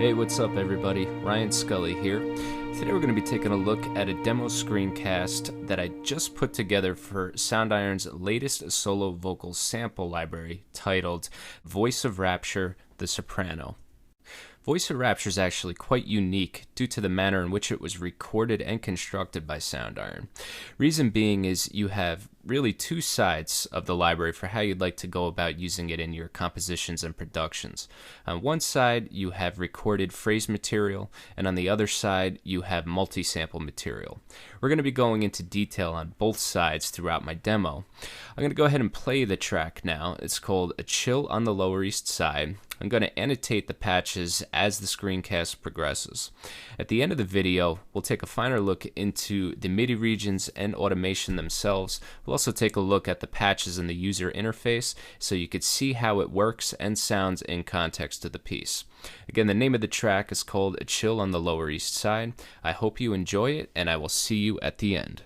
Hey, what's up everybody? Ryan Scully here. Today we're going to be taking a look at a demo screencast that I just put together for Soundiron's latest solo vocal sample library titled Voice of Rapture, the Soprano. Voice of Rapture is actually quite unique due to the manner in which it was recorded and constructed by Soundiron. Reason being is you have really two sides of the library for how you'd like to go about using it in your compositions and productions. On one side, you have recorded phrase material, and on the other side, you have multi-sample material. We're going to be going into detail on both sides throughout my demo. I'm going to go ahead and play the track now. It's called A Chill on the Lower East Side. I'm going to annotate the patches as the screencast progresses. At the end of the video, we'll take a finer look into the MIDI regions and automation themselves. We'll also take a look at the patches in the user interface so you could see how it works and sounds in context to the piece. Again, the name of the track is called A Chill on the Lower East Side. I hope you enjoy it, and I will see you at the end.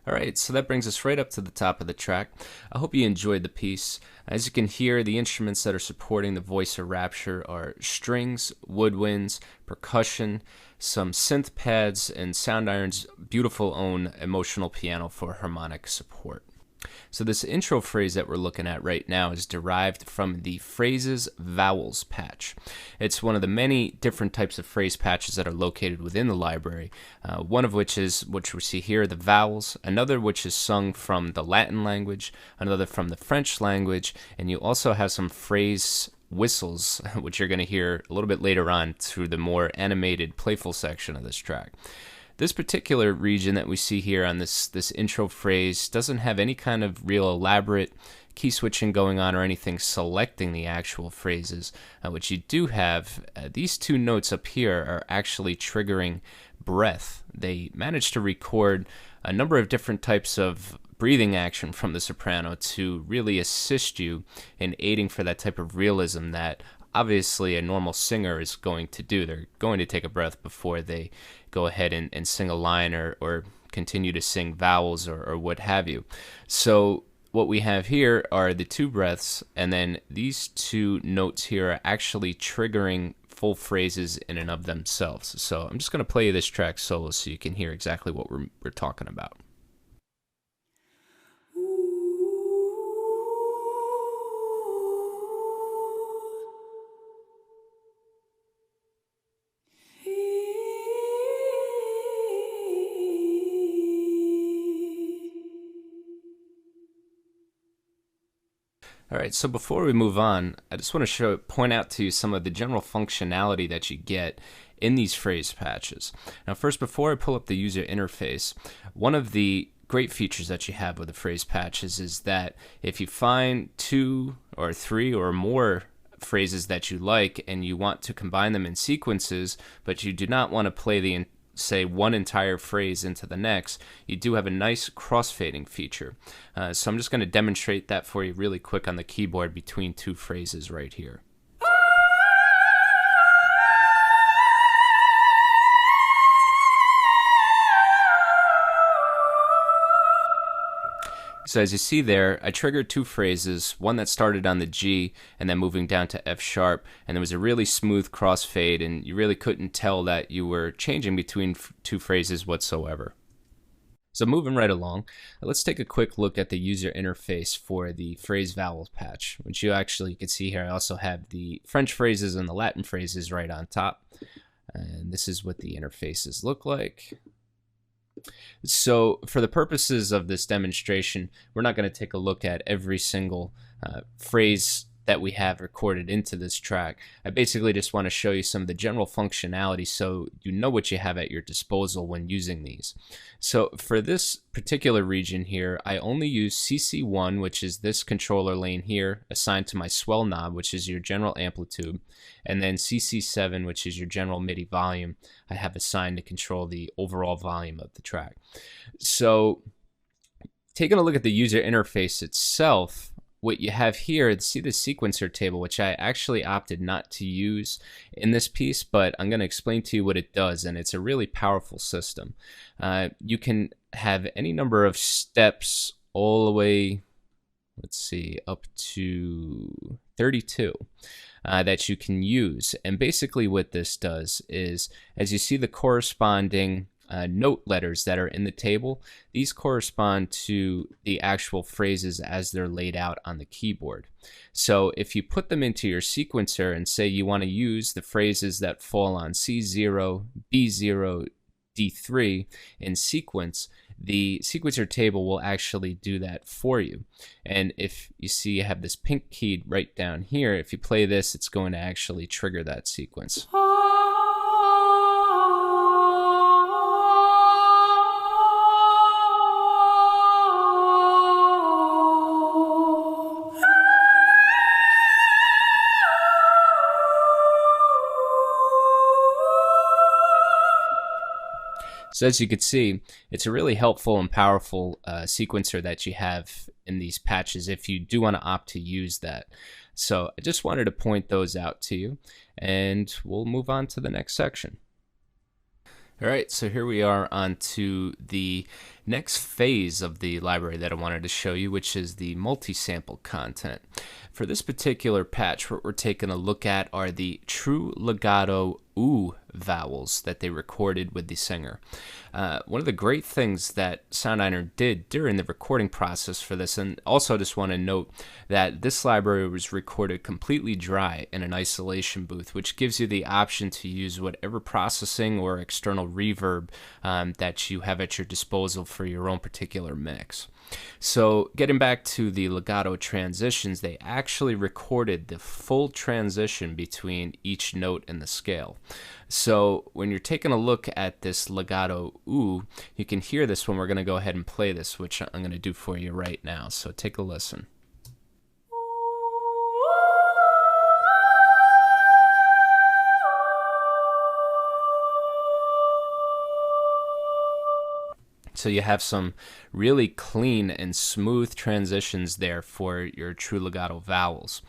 Alright, so that brings us right up to the top of the track. I hope you enjoyed the piece. As you can hear, the instruments that are supporting the Voice of Rapture are strings, woodwinds, percussion, some synth pads, and Soundiron's beautiful own emotional piano for harmonic support. So this intro phrase that we're looking at right now is derived from the phrases Vowels patch. It's one of the many different types of phrase patches that are located within the library, one of which we see here, the vowels, another which is sung from the Latin language, another from the French language, and you also have some phrase whistles, which you're going to hear a little bit later on through the more animated, playful section of this track. This particular region that we see here on this intro phrase doesn't have any kind of real elaborate key switching going on or anything selecting the actual phrases. What you do have, these two notes up here are actually triggering breath. They managed to record a number of different types of breathing action from the soprano to really assist you in aiding for that type of realism that obviously a normal singer is going to do. They're going to take a breath before they go ahead and sing a line or continue to sing vowels or what have you. So what we have here are the two breaths, and then these two notes here are actually triggering full phrases in and of themselves. So I'm just going to play this track solo so you can hear exactly what we're talking about. All right, so before we move on, I just want to point out to you some of the general functionality that you get in these phrase patches. Now, first, before I pull up the user interface, one of the great features that you have with the phrase patches is that if you find 2 or 3 or more phrases that you like and you want to combine them in sequences, but you do not want to play the say one entire phrase into the next, you do have a nice crossfading feature. So I'm just going to demonstrate that for you really quick on the keyboard between 2 phrases right here. So as you see there, I triggered 2 phrases, one that started on the G and then moving down to F sharp, and there was a really smooth crossfade, and you really couldn't tell that you were changing between 2 phrases whatsoever. So moving right along, let's take a quick look at the user interface for the phrase vowel patch, which you can see here. I also have the French phrases and the Latin phrases right on top, and this is what the interfaces look like. So for the purposes of this demonstration, we're not going to take a look at every single phrase that we have recorded into this track. I basically just want to show you some of the general functionality so you know what you have at your disposal when using these. So for this particular region here, I only use CC1, which is this controller lane here, assigned to my swell knob, which is your general amplitude, and then CC7, which is your general MIDI volume, I have assigned to control the overall volume of the track. So taking a look at the user interface itself, what you have here, see the sequencer table, which I actually opted not to use in this piece, but I'm going to explain to you what it does, and it's a really powerful system. You can have any number of steps all the way, let's see, up to 32 that you can use. And basically what this does is, as you see the corresponding note letters that are in the table, these correspond to the actual phrases as they're laid out on the keyboard. So if you put them into your sequencer and say you want to use the phrases that fall on C0, B0, D3 in sequence, the sequencer table will actually do that for you. And if you see you have this pink key right down here, if you play this, it's going to actually trigger that sequence. So as you can see, it's a really helpful and powerful sequencer that you have in these patches if you do want to opt to use that. So I just wanted to point those out to you, and we'll move on to the next section. All right, so here we are on to the next phase of the library that I wanted to show you, which is the multi-sample content. For this particular patch, what we're taking a look at are the true legato ooh vowels that they recorded with the singer. One of the great things that Soundiron did during the recording process for this, and also just want to note that this library was recorded completely dry in an isolation booth, which gives you the option to use whatever processing or external reverb that you have at your disposal for your own particular mix. So getting back to the legato transitions, they actually recorded the full transition between each note in the scale. So when you're taking a look at this legato ooh, you can hear this when we're going to go ahead and play this, which I'm going to do for you right now. So take a listen. So you have some really clean and smooth transitions there for your true legato vowels.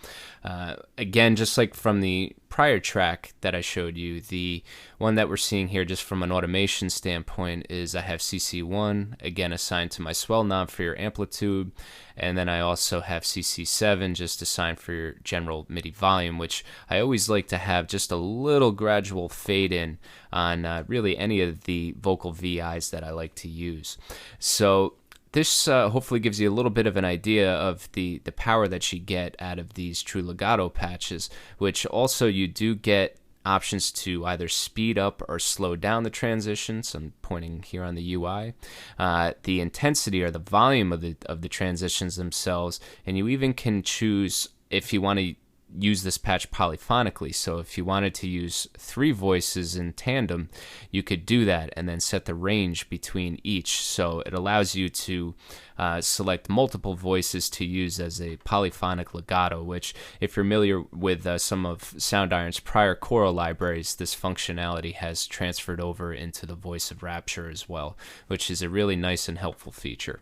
Again, just like from the prior track that I showed you, the one that we're seeing here just from an automation standpoint is I have CC1, again assigned to my swell knob for your amplitude, and then I also have CC7 just assigned for your general MIDI volume, which I always like to have just a little gradual fade in on really any of the vocal VIs that I like to use. So this hopefully gives you a little bit of an idea of the power that you get out of these true legato patches, which also you do get options to either speed up or slow down the transitions. I'm pointing here on the UI, the intensity or the volume of the transitions themselves, and you even can choose if you want to use this patch polyphonically. So if you wanted to use 3 voices in tandem, you could do that and then set the range between each. So it allows you to select multiple voices to use as a polyphonic legato, which, if you're familiar with some of Soundiron's prior choral libraries, this functionality has transferred over into the Voice of Rapture as well, which is a really nice and helpful feature.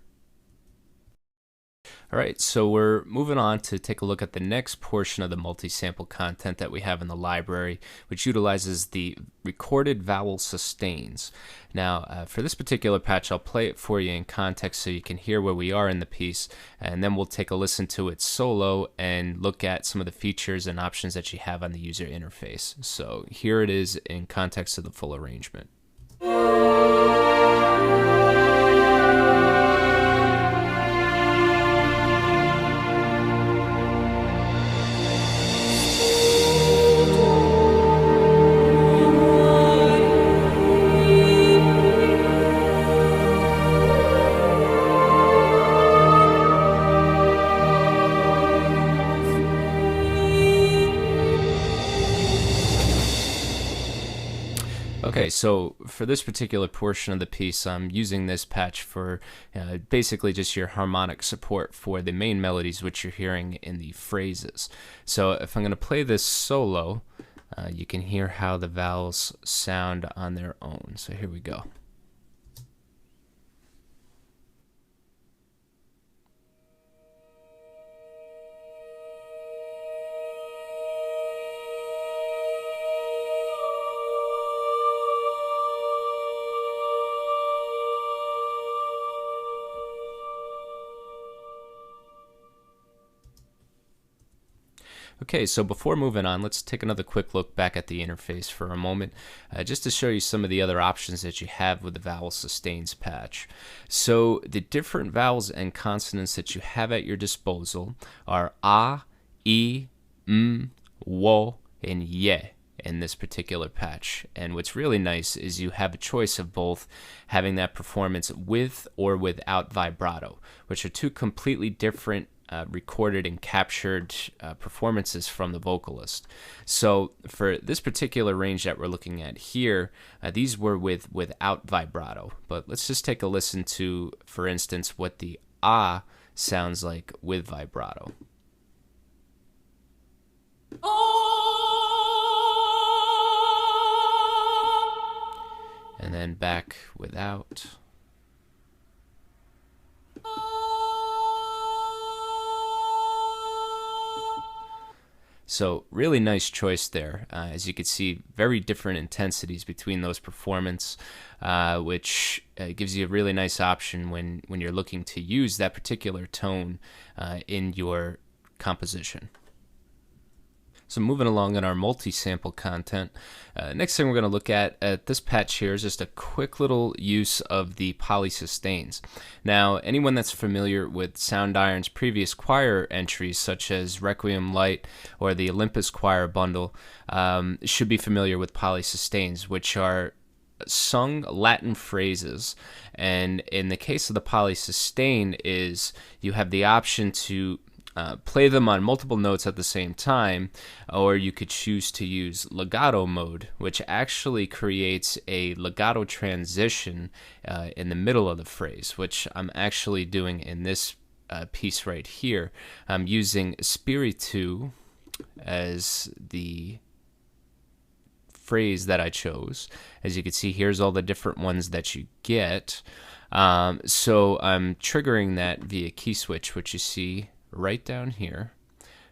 All right, so we're moving on to take a look at the next portion of the multi-sample content that we have in the library, which utilizes the recorded vowel sustains. Now, for this particular patch, I'll play it for you in context so you can hear where we are in the piece, and then we'll take a listen to it solo and look at some of the features and options that you have on the user interface. So here it is in context of the full arrangement. Okay, so for this particular portion of the piece, I'm using this patch for basically just your harmonic support for the main melodies, which you're hearing in the phrases. So if I'm going to play this solo, you can hear how the vowels sound on their own. So here we go. Okay, so before moving on, let's take another quick look back at the interface for a moment, just to show you some of the other options that you have with the Vowel Sustains patch. So the different vowels and consonants that you have at your disposal are a, e, wo, and ye in this particular patch. And what's really nice is you have a choice of both having that performance with or without vibrato, which are 2 completely different recorded and captured performances from the vocalist. So for this particular range that we're looking at here, these were without vibrato. But let's just take a listen to, for instance, what the ah sounds like with vibrato. And then back without. So really nice choice there. As you can see, very different intensities between those performances, which gives you a really nice option when you're looking to use that particular tone in your composition. So moving along in our multi-sample content, next thing we're going to look at this patch here is just a quick little use of the polysustains. Now, anyone that's familiar with Soundiron's previous choir entries, such as Requiem Light or the Olympus Choir bundle, should be familiar with polysustains, which are sung Latin phrases. And in the case of the polysustain, is you have the option to play them on multiple notes at the same time, or you could choose to use legato mode, which actually creates a legato transition in the middle of the phrase, which I'm actually doing in this piece right here. I'm using spiritu as the phrase that I chose. As you can see, here's all the different ones that you get. So I'm triggering that via key switch, which you see right down here.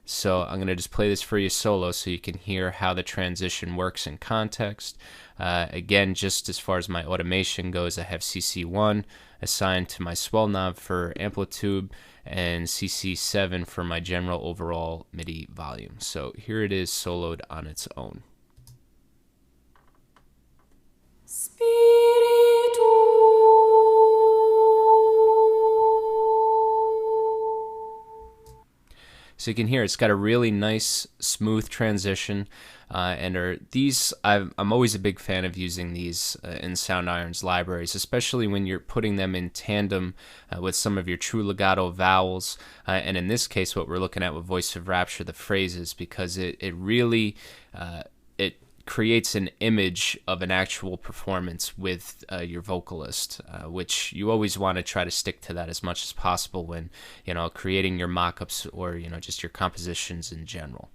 So I'm going to just play this for you solo so you can hear how the transition works in context. Again, just as far as my automation goes, I have CC1 assigned to my swell knob for amplitude and CC7 for my general overall MIDI volume. So here it is soloed on its own. So you can hear it's got a really nice, smooth transition. I'm always a big fan of using these in Soundiron's libraries, especially when you're putting them in tandem with some of your true legato vowels. And in this case, what we're looking at with Voice of Rapture, the phrases, because it really it creates an image of an actual performance with your vocalist, which you always want to try to stick to that as much as possible when creating your mock-ups or just your compositions in general.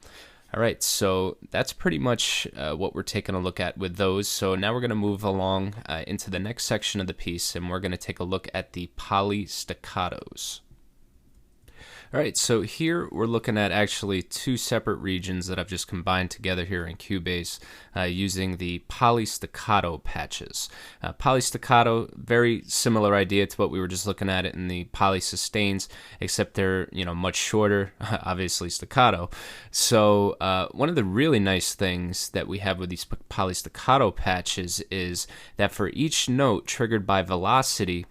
All right, so that's pretty much what we're taking a look at with those. So now we're going to move along into the next section of the piece, and we're going to take a look at the polystaccatos. All right, so here we're looking at actually two separate regions that I've just combined together here in Cubase using the polystaccato patches. Polystaccato, very similar idea to what we were just looking at in the polysustains, except they're much shorter, obviously staccato. So one of the really nice things that we have with these polystaccato patches is that for each note triggered by velocity,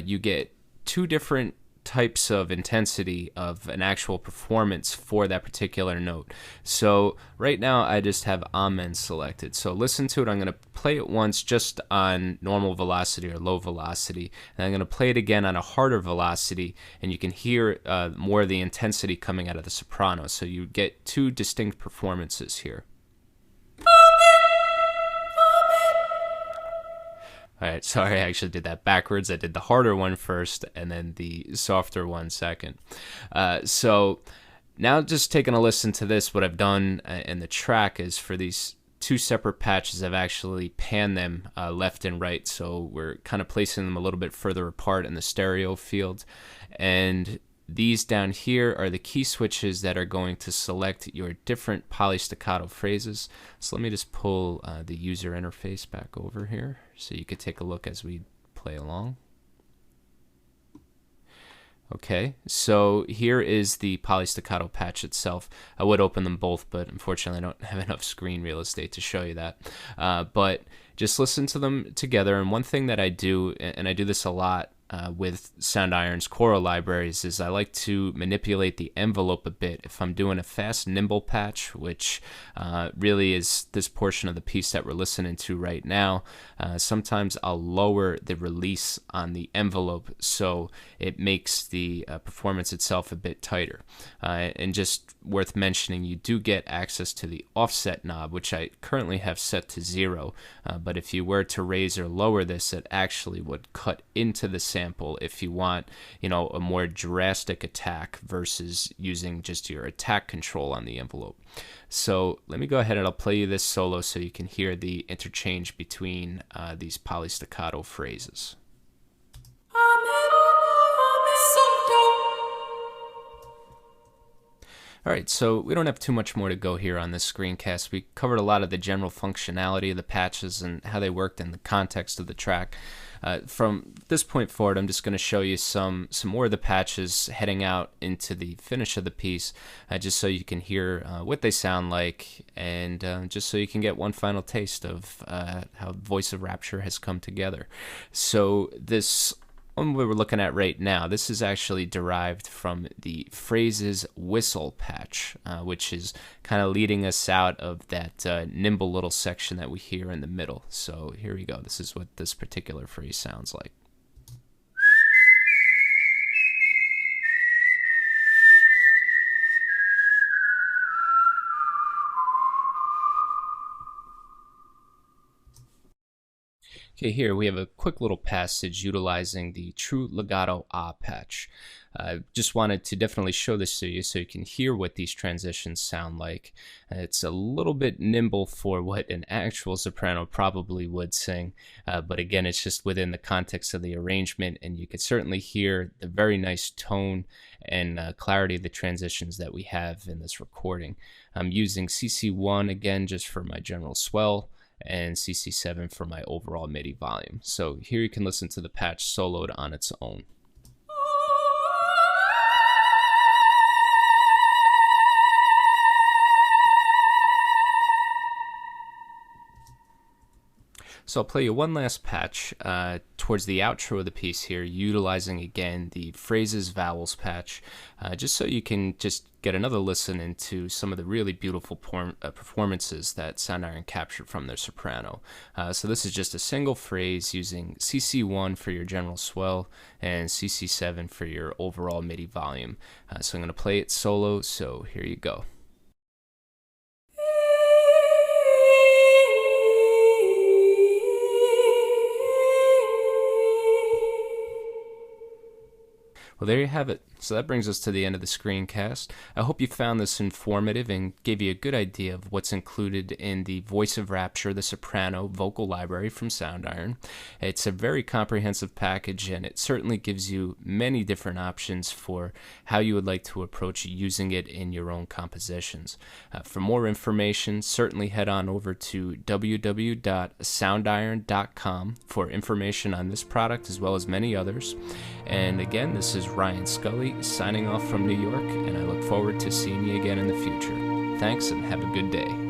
you get two different types of intensity of an actual performance for that particular note. So right now I just have Amen selected. So listen to it. I'm going to play it once just on normal velocity or low velocity, and I'm going to play it again on a harder velocity, and you can hear more of the intensity coming out of the soprano. So you get two distinct performances here. All right, sorry, I actually did that backwards. I did the harder one first and then the softer one second. So now just taking a listen to this, what I've done in the track is for these two separate patches, I've actually panned them left and right. So we're kind of placing them a little bit further apart in the stereo field. And these down here are the key switches that are going to select your different polystaccato phrases. So let me just pull the user interface back over here so you could take a look as we play along. Okay, so here is the polystaccato patch itself. I would open them both, but unfortunately I don't have enough screen real estate to show you that. But just listen to them together. And one thing that I do, and I do this a lot with Soundiron's choral libraries, is I like to manipulate the envelope a bit. If I'm doing a fast nimble patch, which really is this portion of the piece that we're listening to right now, sometimes I'll lower the release on the envelope so it makes the performance itself a bit tighter. And just worth mentioning, you do get access to the offset knob, which I currently have set to 0, but if you were to raise or lower this, it actually would cut into the sample if you want, a more drastic attack versus using just your attack control on the envelope. So let me go ahead and I'll play you this solo so you can hear the interchange between these polystaccato phrases. All right, so we don't have too much more to go here on this screencast. We covered a lot of the general functionality of the patches and how they worked in the context of the track. From this point forward, I'm just going to show you some more of the patches heading out into the finish of the piece, just so you can hear what they sound like, and just so you can get one final taste of how Voice of Rapture has come together. So this one we're looking at right now, this is actually derived from the phrases whistle patch, which is kind of leading us out of that nimble little section that we hear in the middle. So here we go. This is what this particular phrase sounds like. Okay, here we have a quick little passage utilizing the True Legato Ah patch. Just wanted to definitely show this to you so you can hear what these transitions sound like. It's a little bit nimble for what an actual soprano probably would sing, but again, it's just within the context of the arrangement, and you could certainly hear the very nice tone and clarity of the transitions that we have in this recording. I'm using CC1 again just for my general swell, and CC7 for my overall MIDI volume. So here you can listen to the patch soloed on its own. So I'll play you one last patch towards the outro of the piece here, utilizing again the phrases vowels patch, just so you can just get another listen into some of the really beautiful performances that Soundiron captured from their soprano. So this is just a single phrase using CC1 for your general swell and CC7 for your overall MIDI volume. So I'm going to play it solo, so here you go. Well, there you have it. So that brings us to the end of the screencast. I hope you found this informative and gave you a good idea of what's included in the Voice of Rapture, the soprano vocal library from Soundiron. It's a very comprehensive package, and it certainly gives you many different options for how you would like to approach using it in your own compositions. For more information, certainly head on over to www.soundiron.com for information on this product as well as many others. And again, this is Ryan Scully signing off from New York, and I look forward to seeing you again in the future. Thanks, and have a good day.